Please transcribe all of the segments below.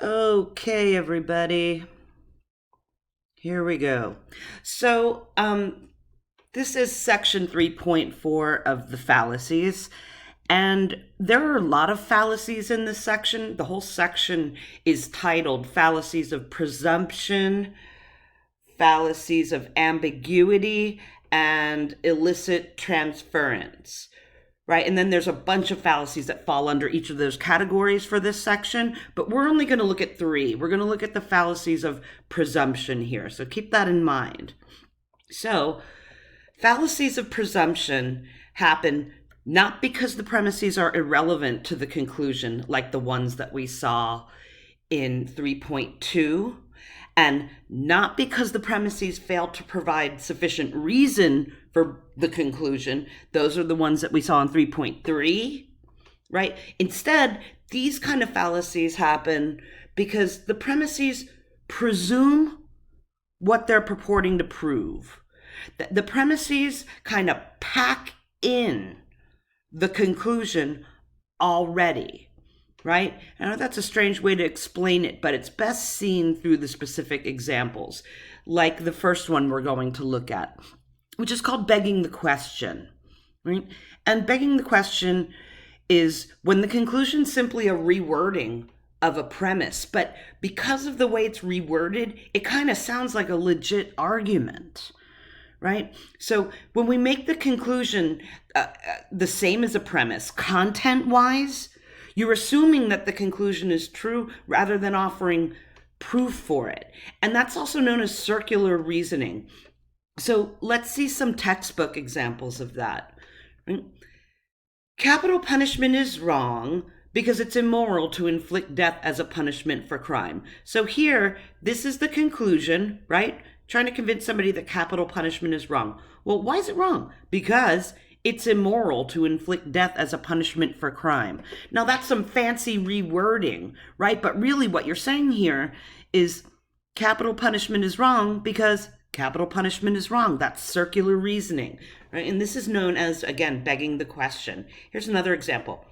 Okay, everybody, here we go. So, this is section 3.4 of the fallacies, and there are a lot of fallacies in this section. The whole section is titled Fallacies of Presumption, Fallacies of Ambiguity, and Illicit Transference. Right? And then there's a bunch of fallacies that fall under each of those categories for this section, but we're only going to look at three. We're going to look at the fallacies of presumption here. So keep that in mind. So, fallacies of presumption happen not because the premises are irrelevant to the conclusion, like the ones that we saw in 3.2, and not because the premises fail to provide sufficient reason for the conclusion. Those are the ones that we saw in 3.3, right? Instead, these kind of fallacies happen because the premises presume what they're purporting to prove. The premises kind of pack in the conclusion already. Right? I know that's a strange way to explain it, but it's best seen through the specific examples, like the first one we're going to look at, which is called begging the question. Right? And begging the question is when the conclusion is simply a rewording of a premise, but because of the way it's reworded, it kind of sounds like a legit argument. Right? So when we make the conclusion the same as a premise, content-wise, you're assuming that the conclusion is true rather than offering proof for it. And that's also known as circular reasoning. So let's see some textbook examples of that. Right? Capital punishment is wrong because it's immoral to inflict death as a punishment for crime. So here, this is the conclusion, right? Trying to convince somebody that capital punishment is wrong. Well, why is it wrong? Because it's immoral to inflict death as a punishment for crime. Now, that's some fancy rewording, right? But really what you're saying here is capital punishment is wrong because capital punishment is wrong. That's circular reasoning, right? And this is known as, again, begging the question. Here's another example.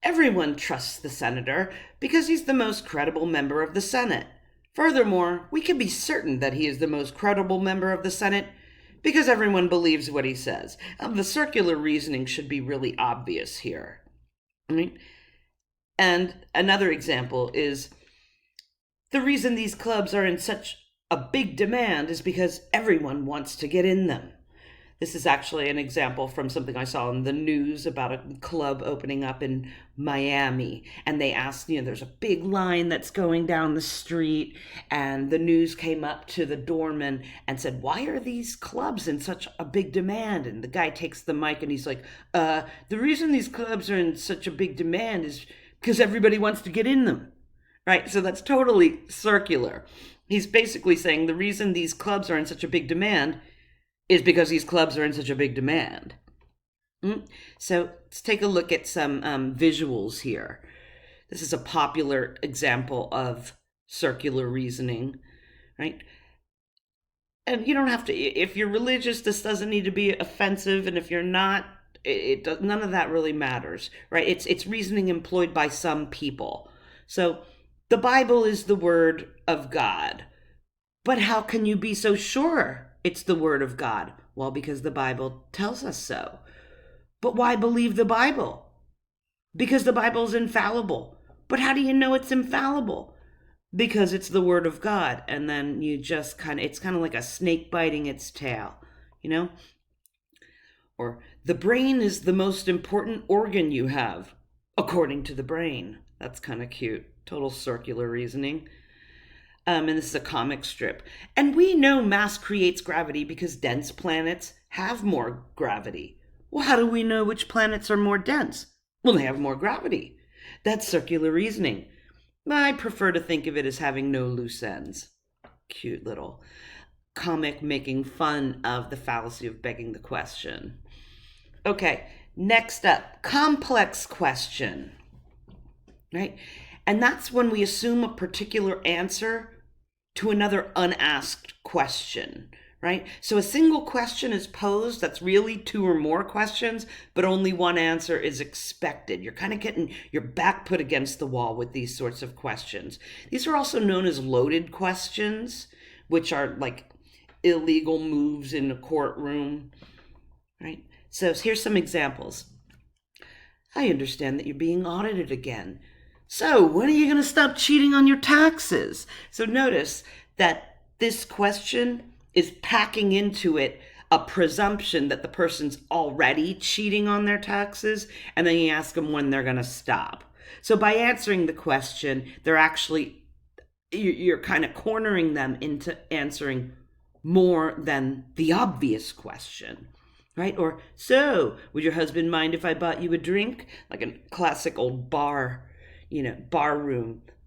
Everyone trusts the senator because he's the most credible member of the Senate. Furthermore, we can be certain that he is the most credible member of the Senate because everyone believes what he says. The circular reasoning should be really obvious here. Right? And another example is the reason these clubs are in such a big demand is because everyone wants to get in them. This is actually an example from something I saw in the news about a club opening up in Miami. And they asked, there's a big line that's going down the street. And the news came up to the doorman and said, why are these clubs in such a big demand? And the guy takes the mic and he's like, the reason these clubs are in such a big demand is because everybody wants to get in them. Right? So that's totally circular. He's basically saying the reason these clubs are in such a big demand is because these clubs are in such a big demand. So let's take a look at some visuals here. This is a popular example of circular reasoning, right? And you don't have to, if you're religious, this doesn't need to be offensive, and if you're not, none of that really matters, right? It's reasoning employed by some people. So the Bible is the word of God, but how can you be so sure it's the word of God? Well, because the Bible tells us so. But why believe the Bible? Because the Bible's infallible. But how do you know it's infallible? Because it's the word of God. And then you just it's kind of like a snake biting its tail, Or the brain is the most important organ you have, according to the brain. That's kind of cute. Total circular reasoning. And this is a comic strip. And we know mass creates gravity because dense planets have more gravity. Well, how do we know which planets are more dense? Well, they have more gravity. That's circular reasoning. I prefer to think of it as having no loose ends. Cute little comic making fun of the fallacy of begging the question. Okay, next up, complex question. Right? And that's when we assume a particular answer to another unasked question, right? So a single question is posed that's really two or more questions, but only one answer is expected. You're kind of getting your back put against the wall with these sorts of questions. These are also known as loaded questions, which are like illegal moves in a courtroom, right? So here's some examples. I understand that you're being audited again. So when are you going to stop cheating on your taxes? So notice that this question is packing into it a presumption that the person's already cheating on their taxes, and then you ask them when they're going to stop. So by answering the question, you're kind of cornering them into answering more than the obvious question, right? Or, so, would your husband mind if I bought you a drink? Like a classic old barroom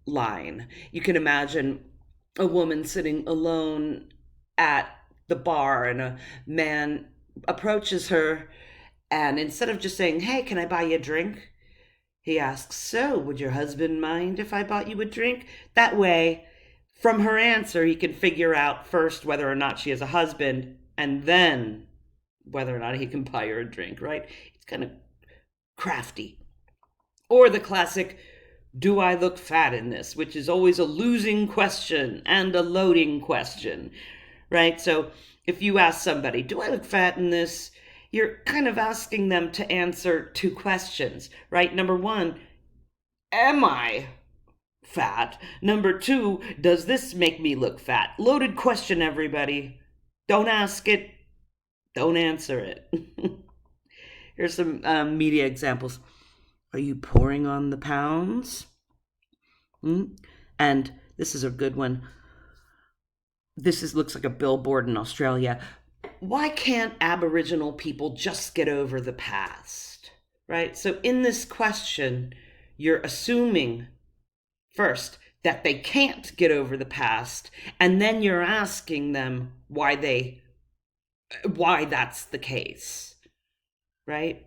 line. You can imagine a woman sitting alone at the bar and a man approaches her, and instead of just saying, hey, can I buy you a drink? He asks, so, would your husband mind if I bought you a drink? That way, from her answer, he can figure out first whether or not she has a husband, and then whether or not he can buy her a drink, right? It's kind of crafty. Or the classic, do I look fat in this? Which is always a losing question and a loading question, right? So if you ask somebody, do I look fat in this? You're kind of asking them to answer two questions, right? Number one, am I fat? Number two, does this make me look fat? Loaded question, everybody. Don't ask it. Don't answer it. Here's some media examples. Are you pouring on the pounds? And this is a good one. Looks like a billboard in Australia. Why can't Aboriginal people just get over the past? Right? So in this question, you're assuming first that they can't get over the past, and then you're asking them why that's the case, right?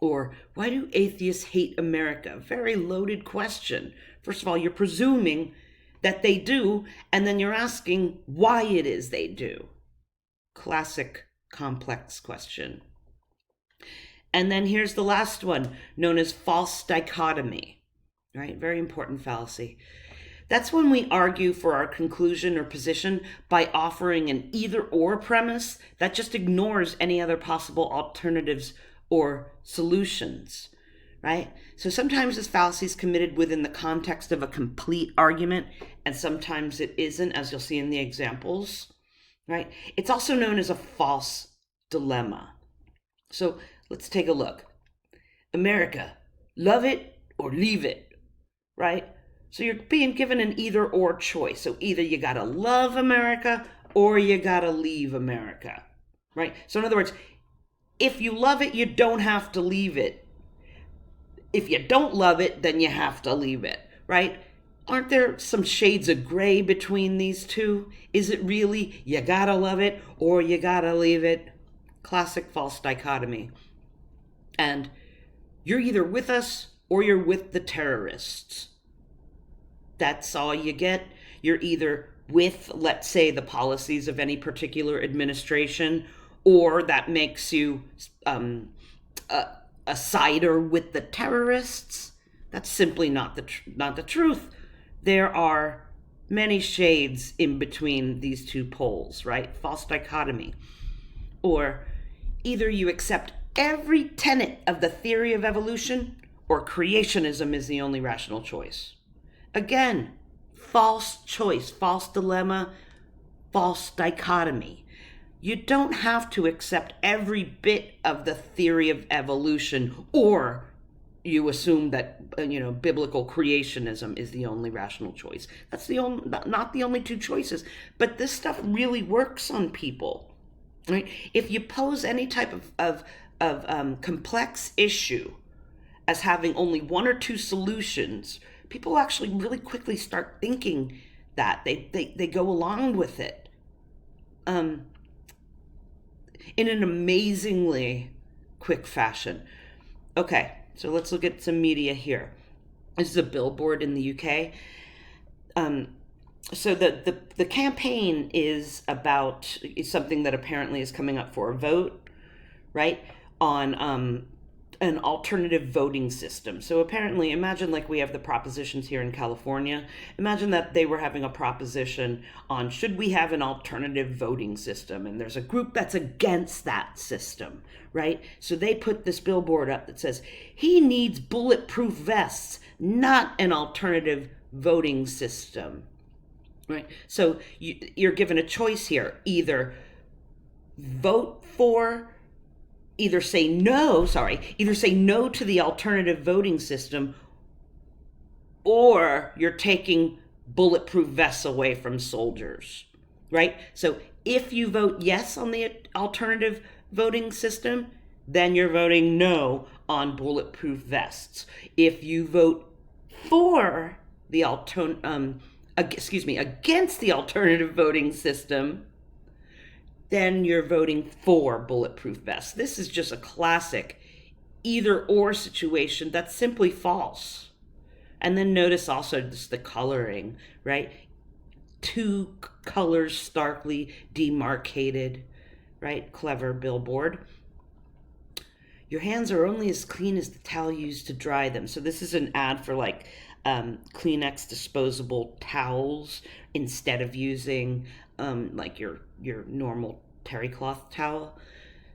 Or why do atheists hate America? Very loaded question. First of all, you're presuming that they do, and then you're asking why it is they do. Classic complex question. And then here's the last one, known as false dichotomy, right? Very important fallacy. That's when we argue for our conclusion or position by offering an either-or premise that just ignores any other possible alternatives or solutions, right? So sometimes this fallacy is committed within the context of a complete argument, and sometimes it isn't, as you'll see in the examples, right? It's also known as a false dilemma. So let's take a look. America, love it or leave it, right? So you're being given an either or choice. So either you gotta love America or you gotta leave America, right? So in other words, if you love it, you don't have to leave it. If you don't love it, then you have to leave it, right? Aren't there some shades of gray between these two? Is it really you gotta love it or you gotta leave it? Classic false dichotomy. And you're either with us or you're with the terrorists. That's all you get. You're either with, let's say, the policies of any particular administration, or that makes you a sider with the terrorists. That's simply not the truth. There are many shades in between these two poles, right? False dichotomy. Or either you accept every tenet of the theory of evolution, or creationism is the only rational choice. Again, false choice, false dilemma, false dichotomy. You don't have to accept every bit of the theory of evolution, or you assume that biblical creationism is the only rational choice. That's not the only two choices, but this stuff really works on people, right? If you pose any type of complex issue as having only one or two solutions, people actually really quickly start thinking that they go along with it in an amazingly quick fashion. Okay, so let's look at some media here. This is a billboard in the UK. So the campaign is about something that apparently is coming up for a vote, right, on an alternative voting system. So apparently, imagine like we have the propositions here in California. Imagine that they were having a proposition on should we have an alternative voting system, and there's a group that's against that system, right? So they put this billboard up that says he needs bulletproof vests, not an alternative voting system. Right. So you're given a choice here. Either vote for, either say no to the alternative voting system, or you're taking bulletproof vests away from soldiers. Right. So if you vote yes on the alternative voting system, then you're voting no on bulletproof vests. If you vote for the against the alternative voting system, then you're voting for bulletproof vests. This is just a classic either or situation that's simply false. And then notice also just the coloring, right? Two colors starkly demarcated, right? Clever billboard. Your hands are only as clean as the towel used to dry them. So this is an ad for like Kleenex disposable towels instead of using like your normal terry cloth towel.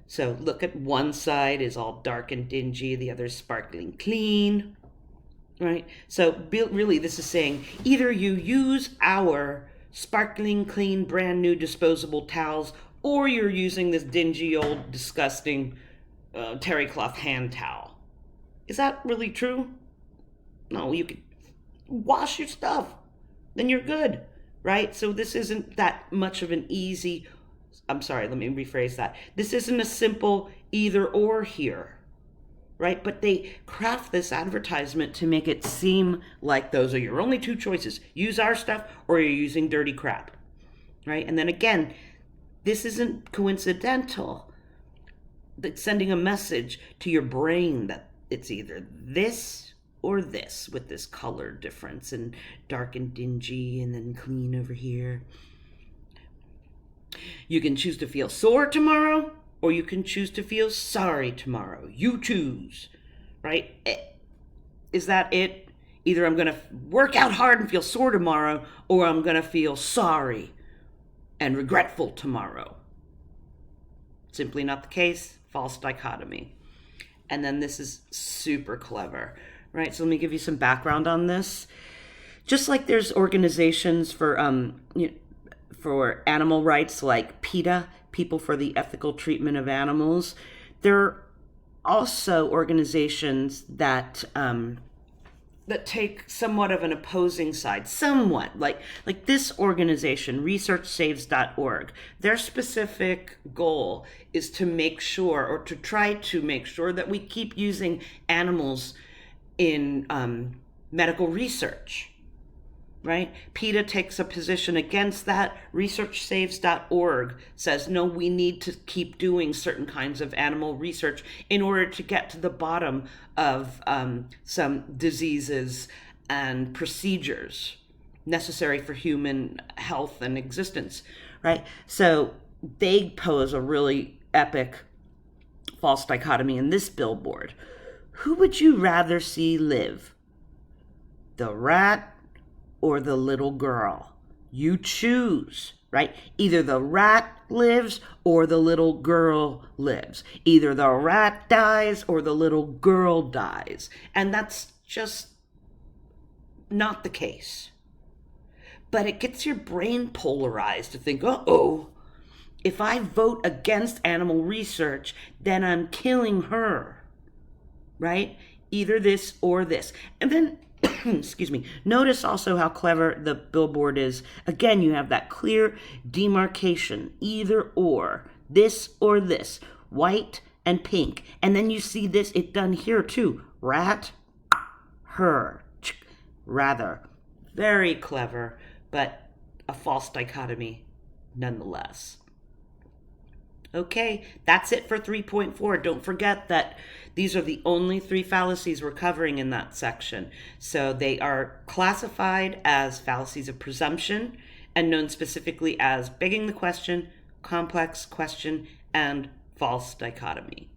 So look at one side is all dark and dingy, the other is sparkling clean, right? So really this is saying either you use our sparkling clean brand new disposable towels, or you're using this dingy old disgusting terry cloth hand towel. Is that really true? No, you could wash your stuff, then you're good, right? So this isn't that much of an easy, I'm sorry, let me rephrase that. This isn't a simple either or here, right? But they craft this advertisement to make it seem like those are your only two choices. Use our stuff or you're using dirty crap, right? And then again, this isn't coincidental. That's sending a message to your brain that it's either this or this, with this color difference and dark and dingy and then clean over here. You can choose to feel sore tomorrow, or you can choose to feel sorry tomorrow. You choose, right? Is that it? Either I'm going to work out hard and feel sore tomorrow, or I'm going to feel sorry and regretful tomorrow. Simply not the case. False dichotomy. And then this is super clever. Right, so let me give you some background on this. Just like there's organizations for animal rights like PETA, People for the Ethical Treatment of Animals, there are also organizations that take somewhat of an opposing side, somewhat like this organization, researchsaves.org. Their specific goal is to make sure, or to try to make sure, that we keep using animals in medical research, right? PETA takes a position against that. Researchsaves.org says, no, we need to keep doing certain kinds of animal research in order to get to the bottom of some diseases and procedures necessary for human health and existence, right? So they pose a really epic false dichotomy in this billboard. Who would you rather see live? The rat or the little girl? You choose, right? Either the rat lives or the little girl lives. Either the rat dies or the little girl dies. And that's just not the case. But it gets your brain polarized to think, uh-oh, if I vote against animal research, then I'm killing her. Right? Either this or this. And then, excuse me, notice also how clever the billboard is. Again, you have that clear demarcation, either or, this or this, white and pink. And then you see this, it done here too. Rat, her, rather. Very clever, but a false dichotomy nonetheless. Okay, that's it for 3.4. Don't forget that these are the only three fallacies we're covering in that section. So they are classified as fallacies of presumption and known specifically as begging the question, complex question, and false dichotomy.